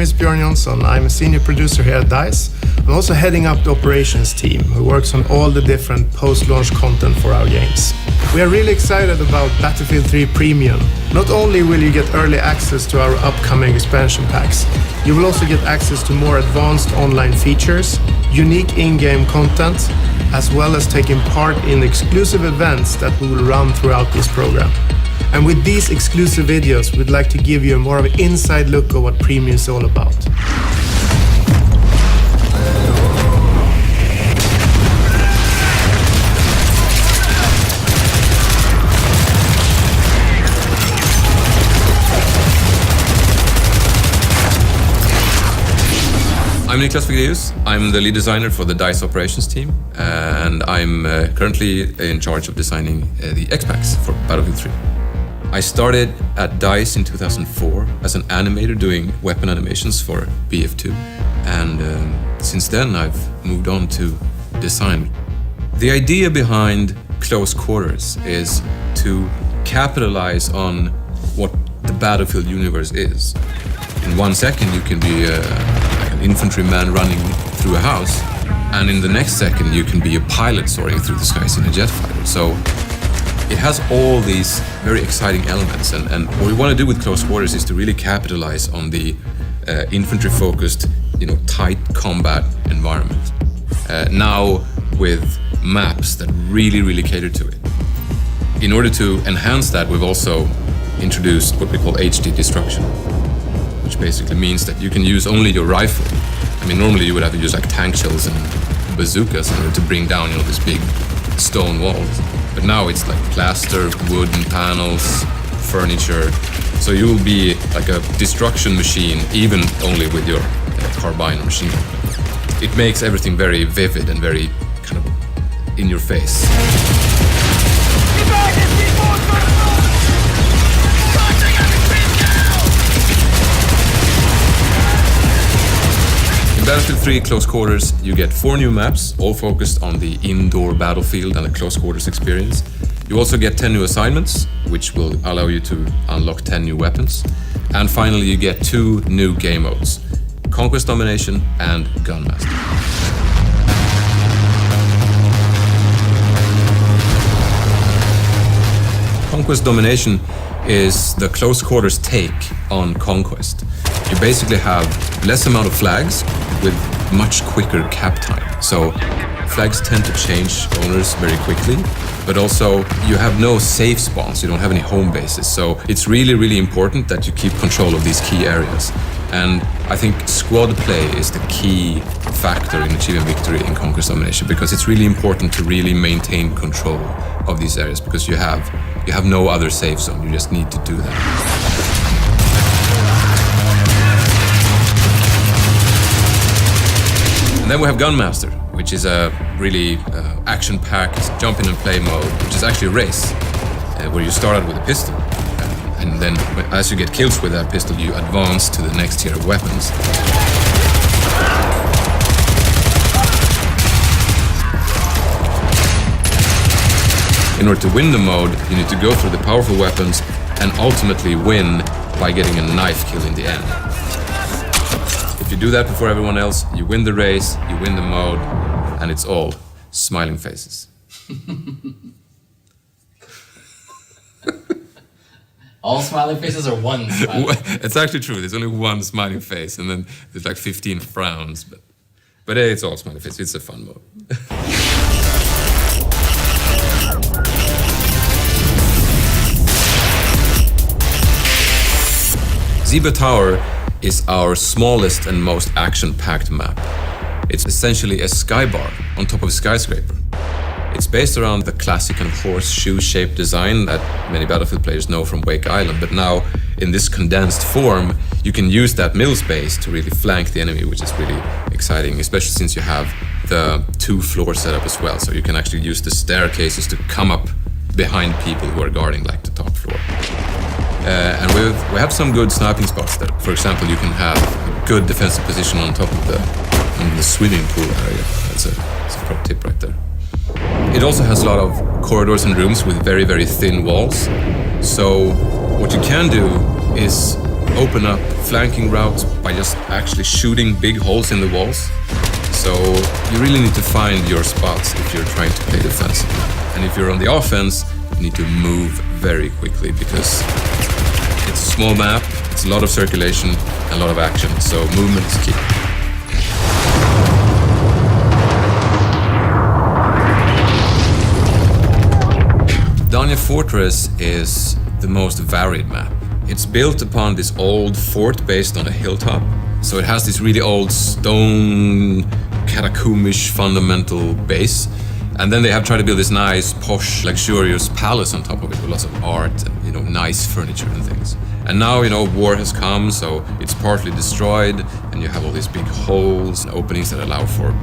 name is Björn Jonsson. I'm a senior producer here at DICE. I'm also heading up the operations team who works on all the different post-launch content for our games. We are really excited about Battlefield 3 Premium. Not only will you get early access to our upcoming expansion packs, you will also get access to more advanced online features, unique in-game content, as well as taking part in exclusive events that we will run throughout this program. And with these exclusive videos, we'd like to give you a more of an inside look of what Premium is all about. I'm Niklas Fegraeus. I'm the lead designer for the DICE operations team, and I'm currently in charge of designing the X-Packs for Battlefield 3. I started at DICE in 2004 as an animator doing weapon animations for BF2, and since then I've moved on to design. The idea behind Close Quarters is to capitalize on what the Battlefield universe is. In 1 second you can be an infantryman running through a house, and in the next second you can be a pilot soaring through the skies in a jet fighter. So it has all these very exciting elements, and what we want to do with Close Quarters is to really capitalize on the infantry-focused, tight combat environment. Now with maps that really cater to it. In order to enhance that, we've also introduced what we call HD destruction, which basically means that you can use only your rifle. I mean, normally you would have to use like tank shells and bazookas in order to bring down, these big stone walls. But now it's like plaster, wooden panels, furniture. So you will be like a destruction machine, even only with your carbine or machine gun. It makes everything very vivid and very kind of in your face. In Battlefield 3 Close Quarters, you get 4 new maps, all focused on the indoor battlefield and the close quarters experience. You also get 10 new assignments, which will allow you to unlock 10 new weapons. And finally, you get 2 new game modes, Conquest, Domination and Gunmaster. Conquest Domination is the close quarters take on Conquest. You basically have less amount of flags with much quicker cap time. So flags tend to change owners very quickly, but also you have no safe spawns, you don't have any home bases. So it's really important that you keep control of these key areas. And I think squad play is the key factor in achieving victory in Conquest Domination, because it's really important to really maintain control of these areas, because you have no other safe zone, you just need to do that. And then we have Gunmaster, which is a really action-packed jump-in-and-play mode, which is actually a race, where you start out with a pistol, and then as you get kills with that pistol, you advance to the next tier of weapons. In order to win the mode, you need to go through the powerful weapons and ultimately win by getting a knife kill in the end. If you do that before everyone else, you win the race, you win the mode, and it's all smiling faces. All smiling faces or one smiling? It's actually true, there's only one smiling face, and then there's like 15 frowns, but hey, it's all smiling faces, it's a fun mode. Ziba Tower is our smallest and most action-packed map. It's essentially a skybar on top of a skyscraper. It's based around the classic and horseshoe-shaped design that many Battlefield players know from Wake Island, but now in this condensed form, you can use that middle space to really flank the enemy, which is really exciting, especially since you have the 2-floor setup as well, so you can actually use the staircases to come up behind people who are guarding like the top floor. And we have some good sniping spots there. For example, you can have a good defensive position on top of the swimming pool area. That's a pro tip right there. It also has a lot of corridors and rooms with very thin walls. So what you can do is open up flanking routes by just actually shooting big holes in the walls. So you really need to find your spots if you're trying to play defensively. And if you're on the offense, you need to move very quickly because it's a small map, it's a lot of circulation, and a lot of action, so movement is key. Donya Fortress is the most varied map. It's built upon this old fort based on a hilltop. So it has this really old stone, catacombish fundamental base. And then they have tried to build this nice, posh, luxurious palace on top of it with lots of art and, nice furniture and things. And now, war has come, so it's partly destroyed, and you have all these big holes and openings that allow for,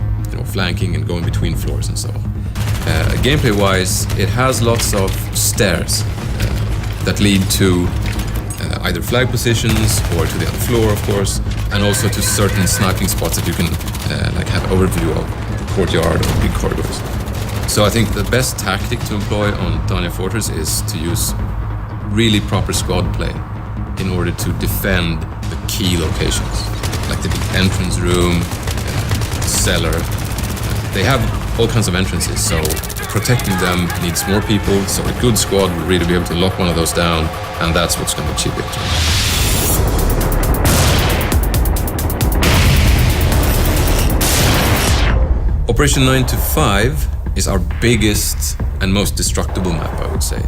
flanking and going between floors and so on. Gameplay-wise, it has lots of stairs that lead to either flag positions or to the other floor, of course, and also to certain sniping spots that you can have overview of courtyard or big corridors. So I think the best tactic to employ on Donya Fortress is to use really proper squad play in order to defend the key locations, like the big entrance room, cellar. They have all kinds of entrances, so protecting them needs more people, so a good squad will really be able to lock one of those down, and that's what's going to achieve it. Operation 9 to 5 is our biggest and most destructible map, I would say.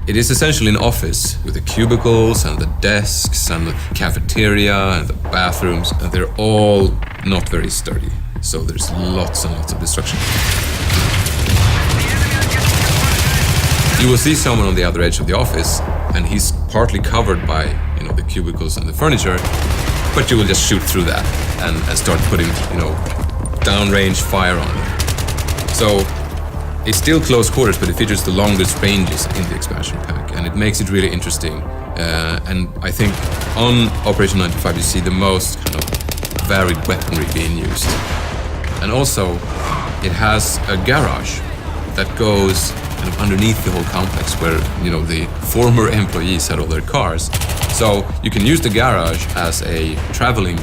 It is essentially an office with the cubicles and the desks and the cafeteria and the bathrooms, and they're all not very sturdy. So there's lots and lots of destruction. You will see someone on the other edge of the office, and he's partly covered by, the cubicles and the furniture, but you will just shoot through that and start putting, downrange fire on them. So it's still close quarters, but it features the longest ranges in the expansion pack, and it makes it really interesting. And I think on Operation 9 to 5 you see the most kind of varied weaponry being used. And also, it has a garage that goes kind of underneath the whole complex where, the former employees had all their cars. So you can use the garage as a traveling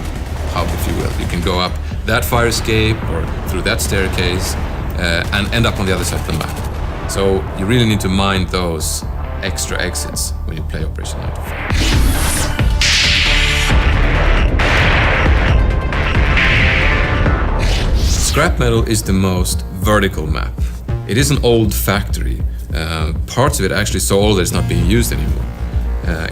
hub, if you will. You can go up that fire escape or through that staircase and end up on the other side of the map. So you really need to mind those extra exits when you play Operation 9 to 5. Scrapmetal is the most vertical map. It is an old factory. Parts of it actually so old that it's not being used anymore.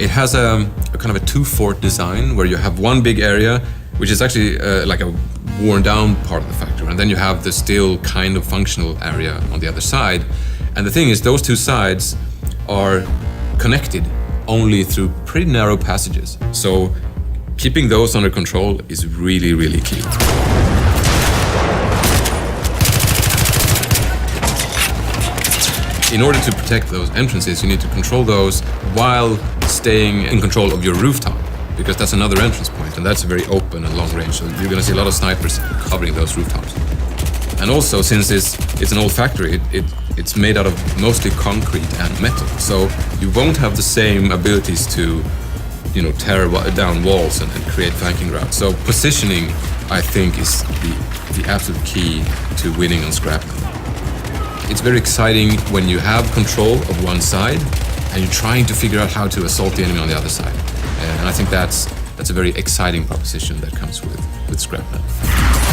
It has a kind of a two-fort design where you have one big area, which is actually like a worn-down part of the factory, and then you have the still kind of functional area on the other side. And the thing is, those two sides are connected only through pretty narrow passages. So keeping those under control is really, really key. In order to protect those entrances, you need to control those while staying in control of your rooftop, because that's another entrance point, and that's very open and long range, so you're going to see a lot of snipers covering those rooftops. And also, since it's an old factory, it's made out of mostly concrete and metal, so you won't have the same abilities to, tear down walls and create flanking routes. So positioning, I think, is the absolute key to winning on Scrapmetal. It's very exciting when you have control of one side and you're trying to figure out how to assault the enemy on the other side. And I think that's a very exciting proposition that comes with Scrapmetal.